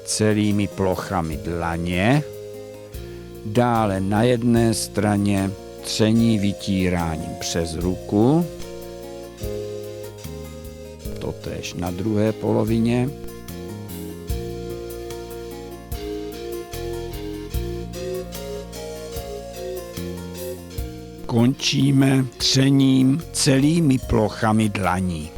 celými plochami dlaně, dále na jedné straně tření vytíráním přes ruku, totéž na druhé polovině. Končíme třením celými plochami dlaní.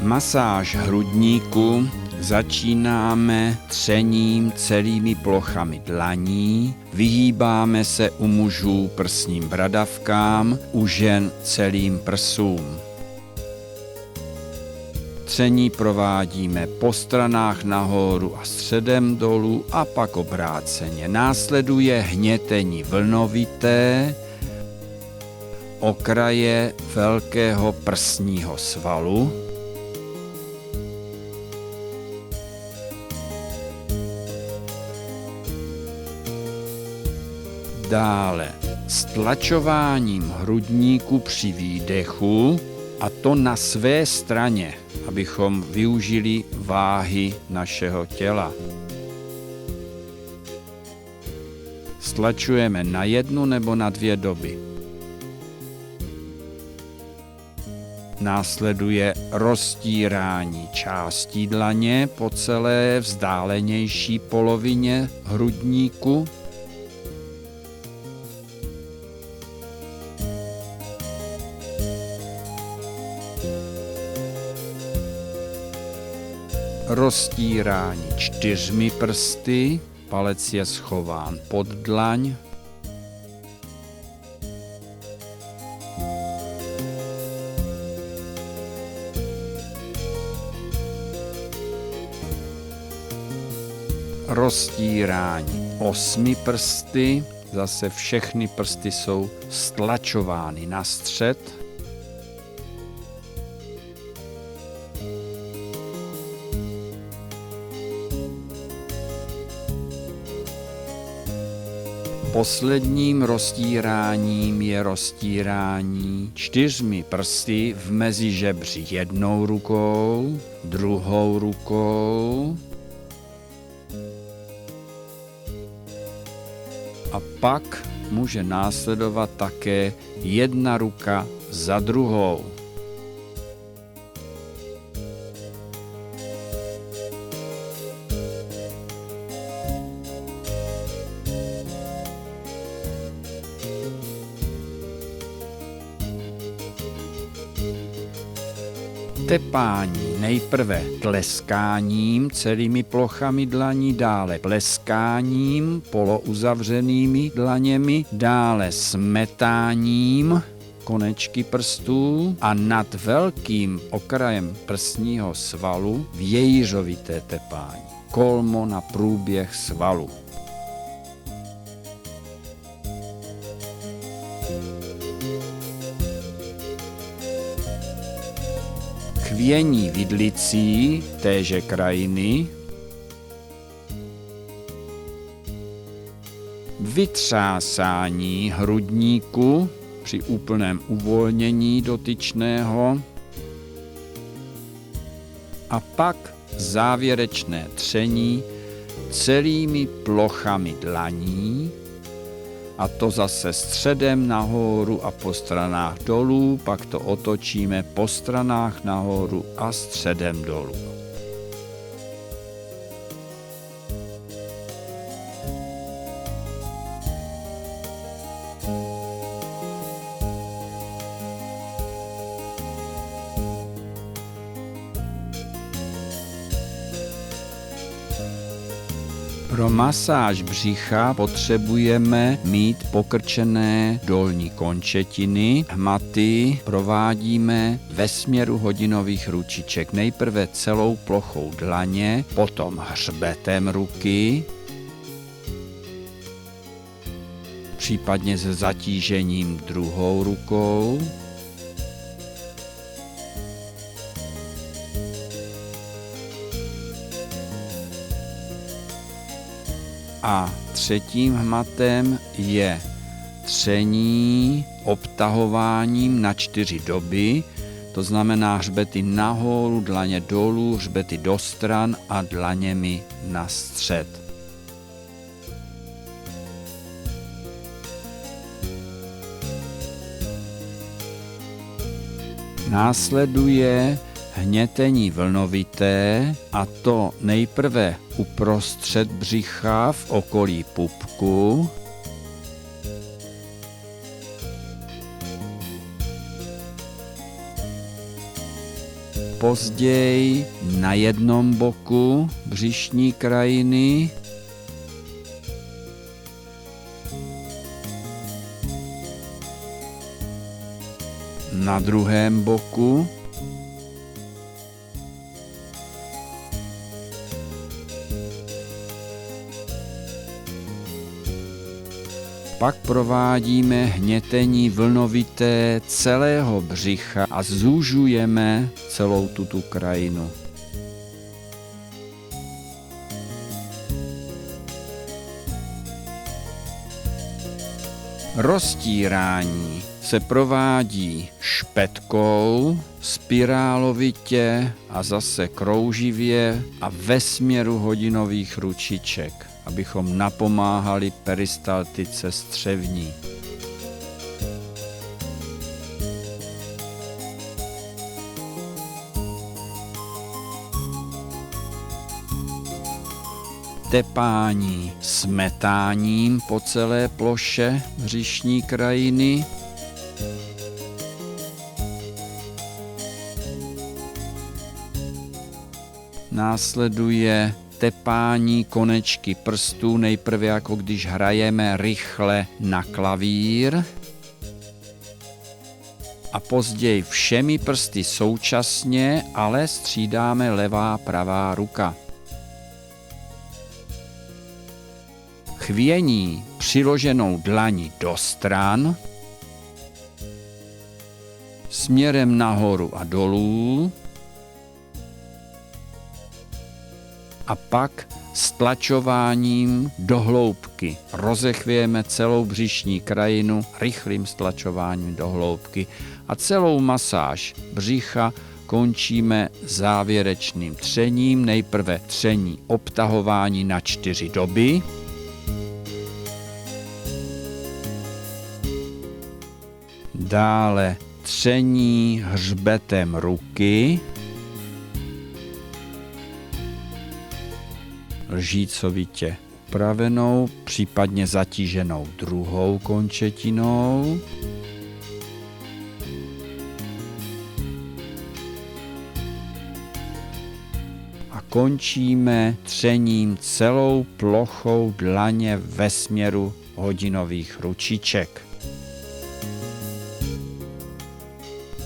Masáž hrudníku začínáme třením celými plochami dlaní, vyhýbáme se u mužů prsním bradavkám, u žen celým prsům. Tření provádíme po stranách nahoru a středem dolů a pak obráceně. Následuje hnětení vlnovité okraje velkého prsního svalu. Dále stlačováním hrudníku při výdechu, a to na své straně, abychom využili váhy našeho těla. Stlačujeme na jednu nebo na dvě doby. Následuje roztírání částí dlaně po celé vzdálenější polovině hrudníku. Roztírání 4 prsty, palec je schován pod dlaň. Roztírání 8 prsty, zase všechny prsty jsou stlačovány na střed. Posledním roztíráním je roztírání 4 prsty v mezižebří jednou rukou, druhou rukou a pak může následovat také jedna ruka za druhou. Tepání nejprve tleskáním celými plochami dlaní, dále pleskáním polouzavřenými dlaněmi, dále smetáním konečky prstů a nad velkým okrajem prsního svalu vějířovité tepání, kolmo na průběh svalu. Chvění vidlicí téže krajiny, vytřásání hrudníku při úplném uvolnění dotyčného a pak závěrečné tření celými plochami dlaní, a to zase středem nahoru a po stranách dolů, pak to otočíme po stranách nahoru a středem dolů. Pro masáž břicha potřebujeme mít pokrčené dolní končetiny. Hmaty provádíme ve směru hodinových ručiček. Nejprve celou plochou dlaně, potom hřbetem ruky. případně se zatížením druhou rukou. A třetím hmatem je tření obtahováním na 4 doby, to znamená hřbety nahoru, dlaně dolů, hřbety do stran a dlaněmi na střed. Následuje hnětení vlnovité, a to nejprve uprostřed břicha v okolí pupku, později na jednom boku břišní krajiny, na druhém boku, pak provádíme hnětení vlnovité celého břicha a zúžujeme celou tuto krajinu. Roztírání se provádí špetkou, spirálovitě a zase krouživě a ve směru hodinových ručiček, abychom napomáhali peristaltice střevní. Tepání smetáním po celé ploše břišní krajiny. Následuje tepání konečky prstů, nejprve jako když hrajeme rychle na klavír a později všemi prsty současně, ale střídáme levá pravá ruka. Chvění přiloženou dlani do stran, směrem nahoru a dolů, a pak stlačováním do hloubky rozechvějeme celou břišní krajinu rychlým stlačováním do hloubky a celou masáž břicha končíme závěrečným třením, nejprve tření obtahování na 4 doby, dále tření hřbetem ruky, lžícovitě upravenou, případně zatíženou druhou končetinou. A končíme třením celou plochou dlaně ve směru hodinových ručiček.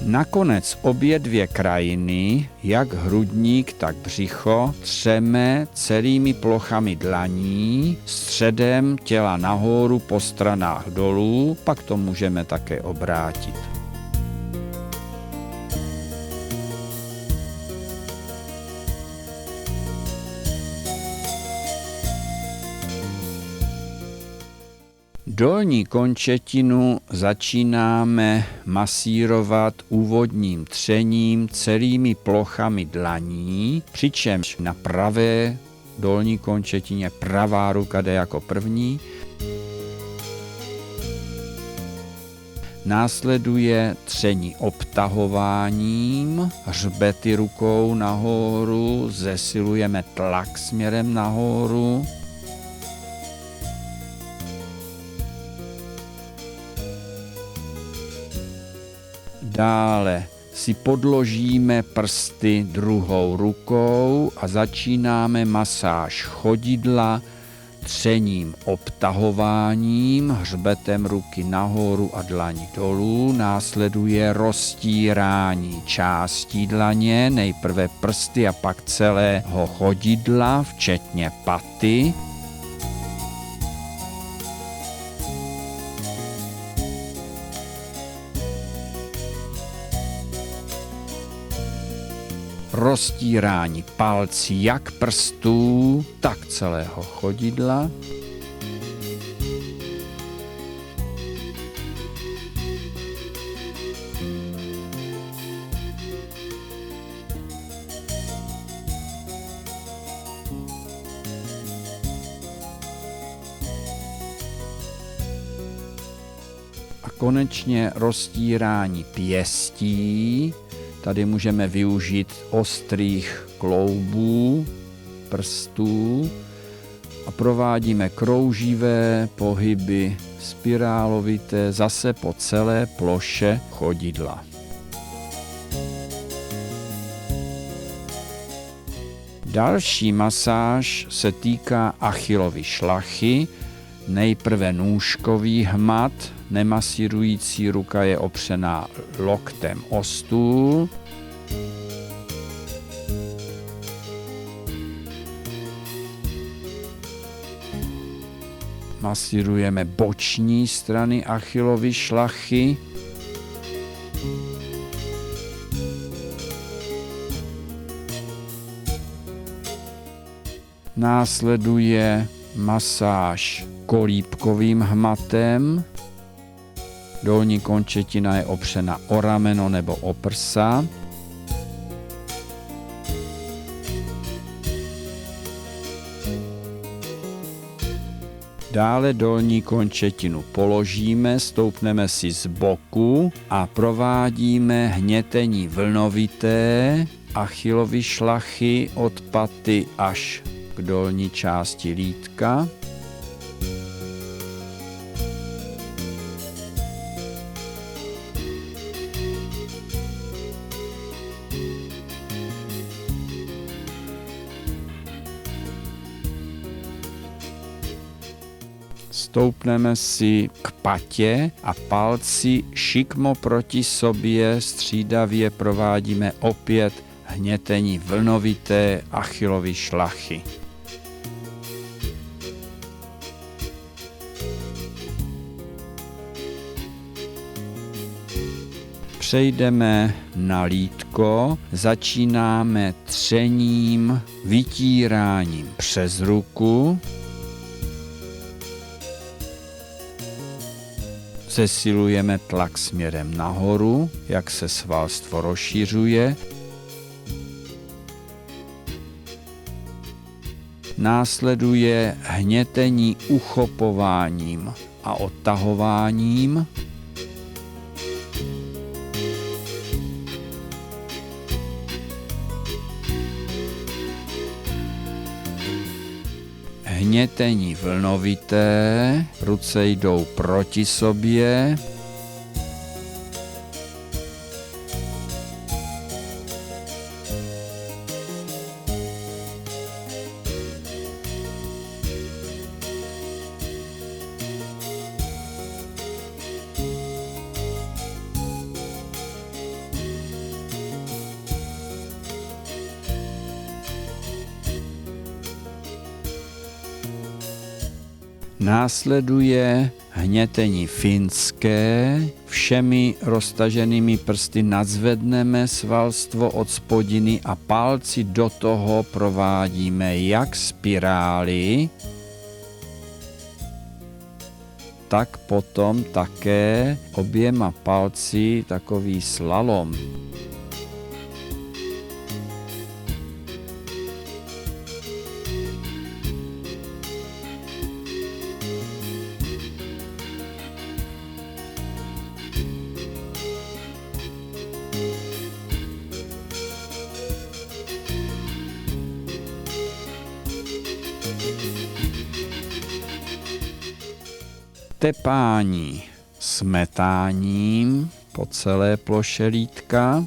Nakonec obě dvě krajiny, jak hrudník, tak břicho, třeme celými plochami dlaní, středem těla nahoru, po stranách dolů, pak to můžeme také obrátit. Dolní končetinu začínáme masírovat úvodním třením celými plochami dlaní, přičemž na pravé dolní končetině pravá ruka jde jako první. Následuje tření obtahováním, hřbety rukou nahoru, zesilujeme tlak směrem nahoru. Dále si podložíme prsty druhou rukou a začínáme masáž chodidla třením obtahováním, hřbetem ruky nahoru a dlaní dolů. Následuje roztírání částí dlaně, nejprve prsty a pak celého chodidla, včetně paty. roztírání palcí jak prstů, tak celého chodidla. A konečně roztírání pěstí. Tady můžeme využít ostrých kloubů, prstů a provádíme krouživé pohyby spirálovité zase po celé ploše chodidla. Další masáž se týká Achillovy šlachy. Nejprve nůžkový hmat, nemasírující ruka je opřená loktem o stůl. Masírujeme boční strany Achillovy šlachy. Následuje masáž kolíbkovým hmatem. Dolní končetina je opřena o rameno nebo o prsa. Dále dolní končetinu položíme, stoupneme si z boku a provádíme hnětení vlnovité Achillovy šlachy od paty až k dolní části lítka. Stoupneme si k patě a palci šikmo proti sobě střídavě provádíme opět hnětení vlnovité Achillovy šlachy. Přejdeme na lítko, začínáme třením, vytíráním přes ruku. Zesilujeme tlak směrem nahoru, jak se svalstvo rozšiřuje. Následuje hnětení uchopováním a odtahováním. Hnětení vlnovité, ruce jdou proti sobě. Následuje hnětení finské, všemi roztaženými prsty nadzvedneme svalstvo od spodiny a palci do toho provádíme jak spirály, tak potom také oběma palci takový slalom. Tepání smetáním po celé ploše lítka.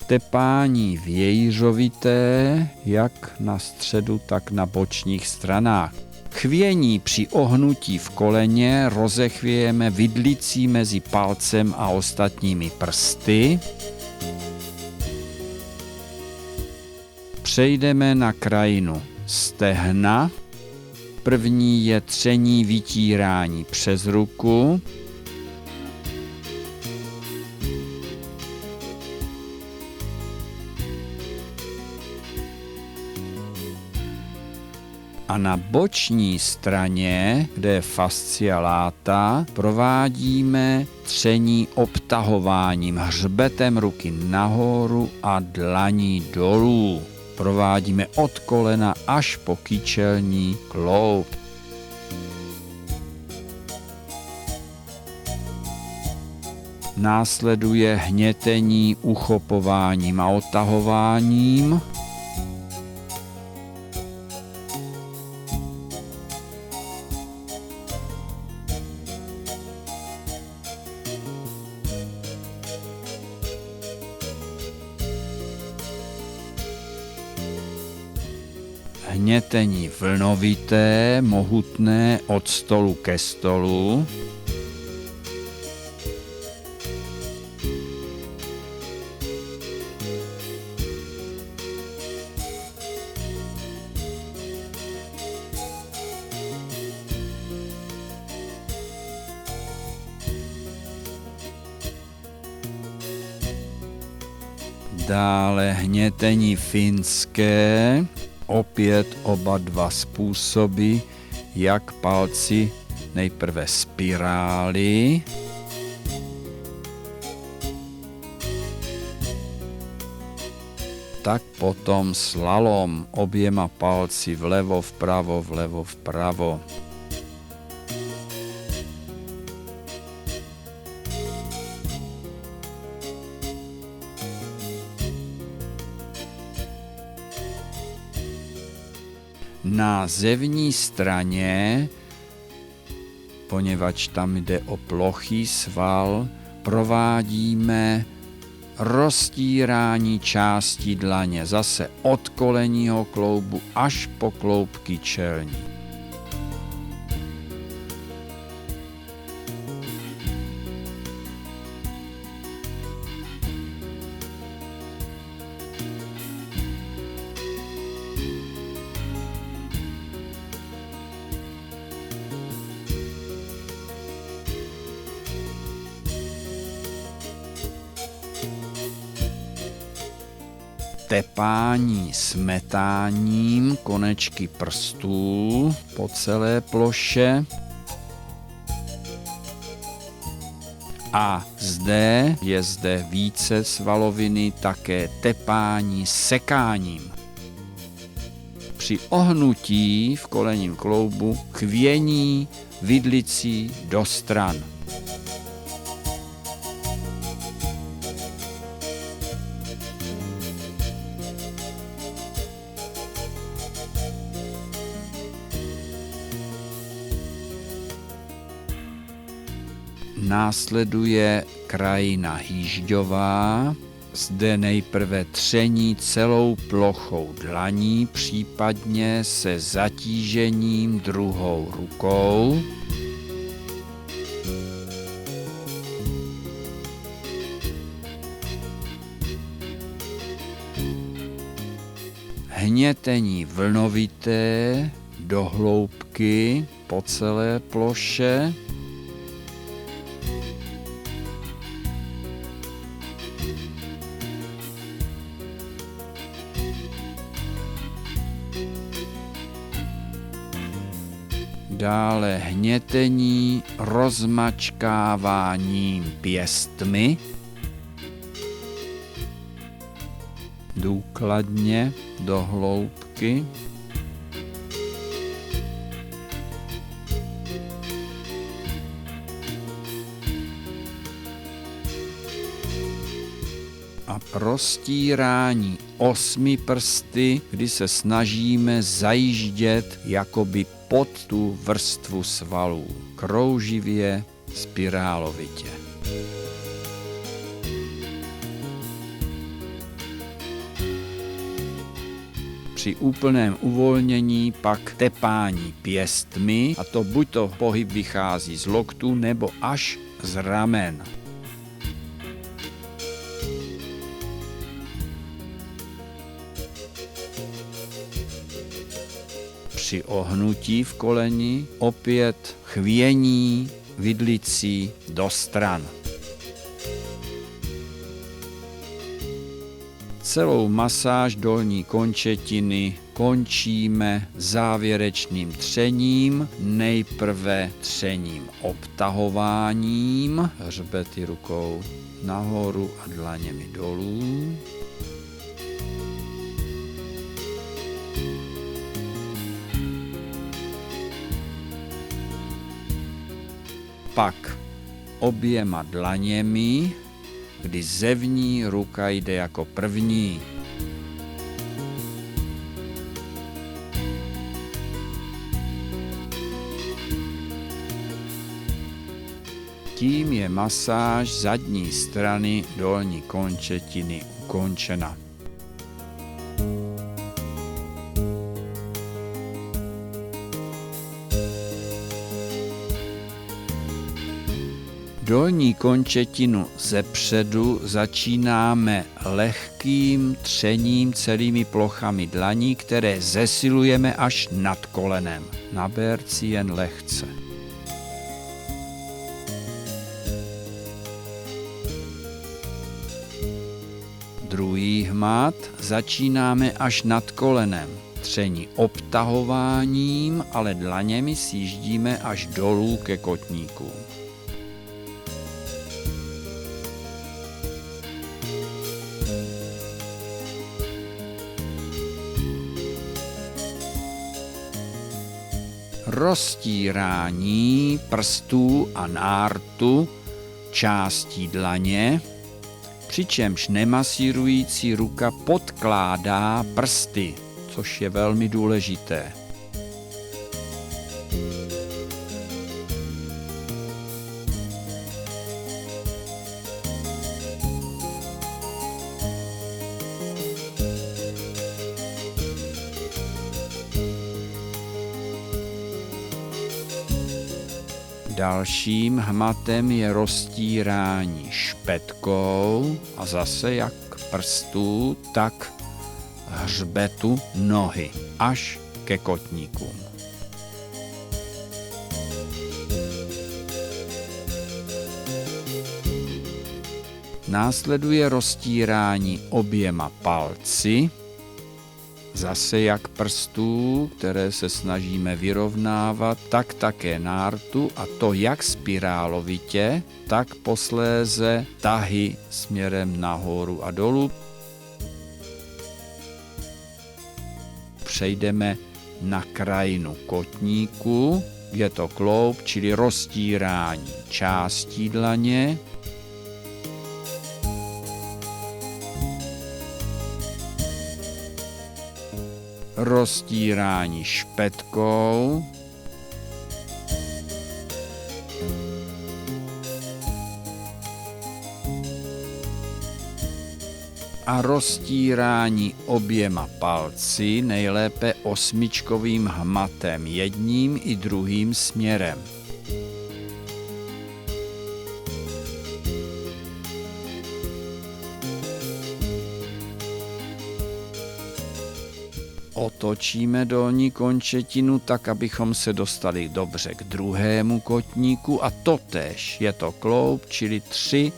Tepání vějířovité, jak na středu, tak na bočních stranách. Chvění při ohnutí v koleně rozechvějeme vidlicí mezi palcem a ostatními prsty. Přejdeme na krajinu stehna, První je tření vytírání přes ruku. A na boční straně, kde je fascia lata, provádíme tření obtahováním hřbetem ruky nahoru a dlaní dolů. Provádíme od kolena až po kyčelní kloub. Následuje hnětení uchopováním a odtahováním. Hnětení vlnovité, mohutné od stolu ke stolu. Dále hnětení finské. Opět oba dva způsoby, jak palci nejprve spirály, tak potom slalom oběma palci vlevo, vpravo, vlevo, vpravo. Na zevní straně, poněvadž tam jde o plochý sval, provádíme roztírání částí dlaně, zase od kolenního kloubu až po kloub kyčelní. Tepání smetáním konečky prstů po celé ploše. A je zde více svaloviny, také tepání sekáním. Při ohnutí v kolenním kloubu chvění vidlicí do stran. Následuje krajina hýžďová, zde nejprve tření celou plochou dlaní, případně se zatížením druhou rukou. Hnětení vlnovité do hloubky po celé ploše. Dále hnětení rozmačkáváním pěstmi. Důkladně do hloubky. A roztírání 8 prsty, kdy se snažíme zajíždět jakoby pod tu vrstvu svalů, krouživě, spirálovitě. Při úplném uvolnění pak tepání pěstmi, a to buď to pohyb vychází z loktu nebo až z ramen. při ohnutí v koleni opět chvění vidlicí do stran. Celou masáž dolní končetiny končíme závěrečným třením, nejprve třením obtahováním, hřbety rukou nahoru a dlaněmi dolů. Pak oběma dlaněmi, kdy zevní ruka jde jako první. Tím je masáž zadní strany dolní končetiny ukončena. Dolní končetinu zepředu začínáme lehkým třením celými plochami dlaní, které zesilujeme až nad kolenem. Na berci jen lehce. Druhý hmat začínáme až nad kolenem. Tření obtahováním, ale dlaněmi sjíždíme až dolů ke kotníku. Roztírání prstů a nártu částí dlaně, přičemž nemasírující ruka podkládá prsty, což je velmi důležité. Dalším hmatem je roztírání špetkou a zase jak prstů, tak hřbetu nohy až ke kotníkům. Následuje roztírání oběma palci, zase jak prstů, které se snažíme vyrovnávat, tak také nártu, a to jak spirálovitě, tak posléze tahy směrem nahoru a dolů. Přejdeme na krajinu kotníku, je to kloub, čili roztírání částí dlaně. Roztírání špetkou. A roztírání oběma palci, nejlépe osmičkovým hmatem, jedním i druhým směrem. Otočíme dolní končetinu tak, abychom se dostali dobře k druhému kotníku, a totéž je to kloub, čili 3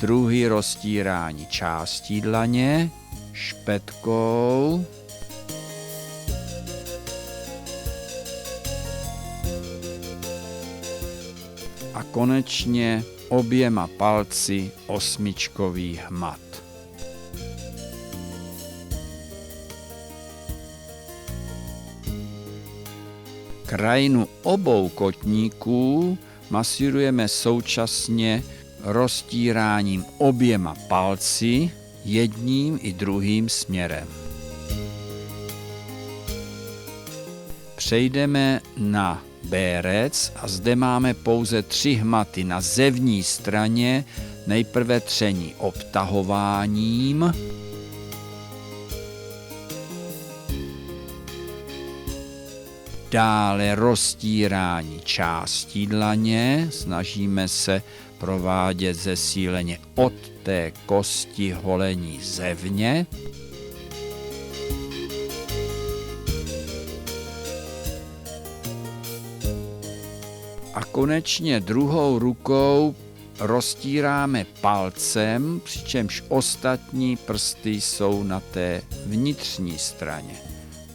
druhy roztírání částí dlaně, špetkou, a konečně oběma palci osmičkový hmat. Krajinu obou kotníků masírujeme současně roztíráním oběma palci, jedním i druhým směrem. Přejdeme na bérec a zde máme pouze 3 hmaty na zevní straně, nejprve tření obtahováním, dále roztírání částí dlaně, snažíme se provádět zesíleně od té kosti holení zevně. A konečně druhou rukou roztíráme palcem, přičemž ostatní prsty jsou na té vnitřní straně.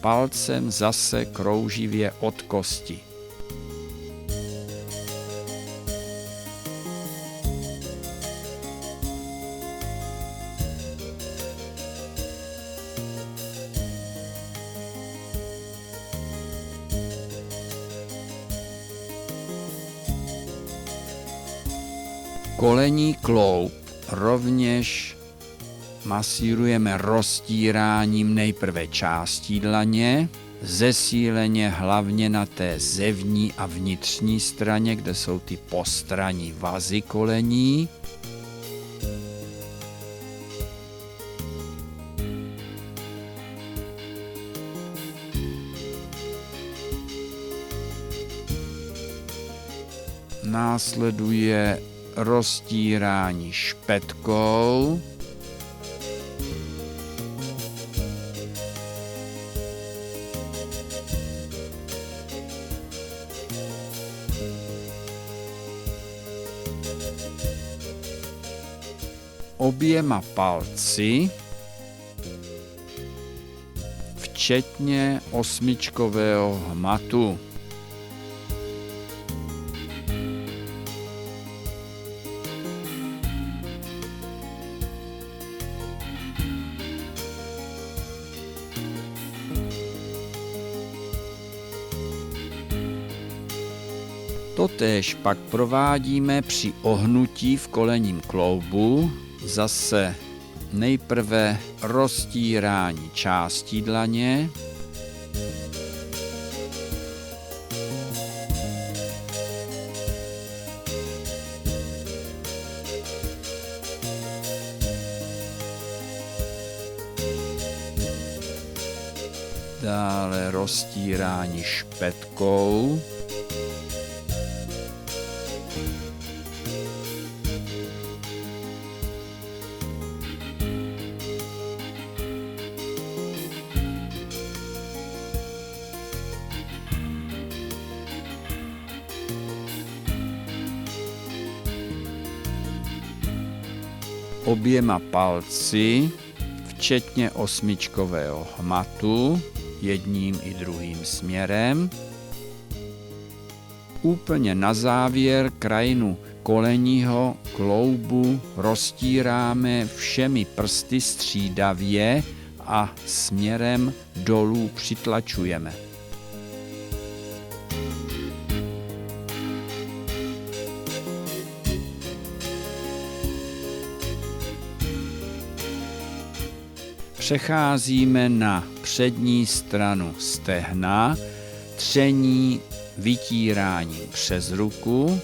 Palcem zase krouživě od kosti. Kolenní kloub rovněž masírujeme roztíráním nejprve částí dlaně, zesíleně hlavně na té zevní a vnitřní straně, kde jsou ty postranní vazy kolení. Následuje roztírání špetkou. Oběma palci, včetně osmičkového hmatu. Totéž pak provádíme při ohnutí v kolenním kloubu, zase nejprve roztírání částí dlaně, dále roztírání špetkou, oběma palci, včetně osmičkového hmatu, jedním i druhým směrem. Úplně na závěr krajinu kolenního kloubu roztíráme všemi prsty střídavě a směrem dolů přitlačujeme. Přecházíme na přední stranu stehna, tření vytíráním přes ruku.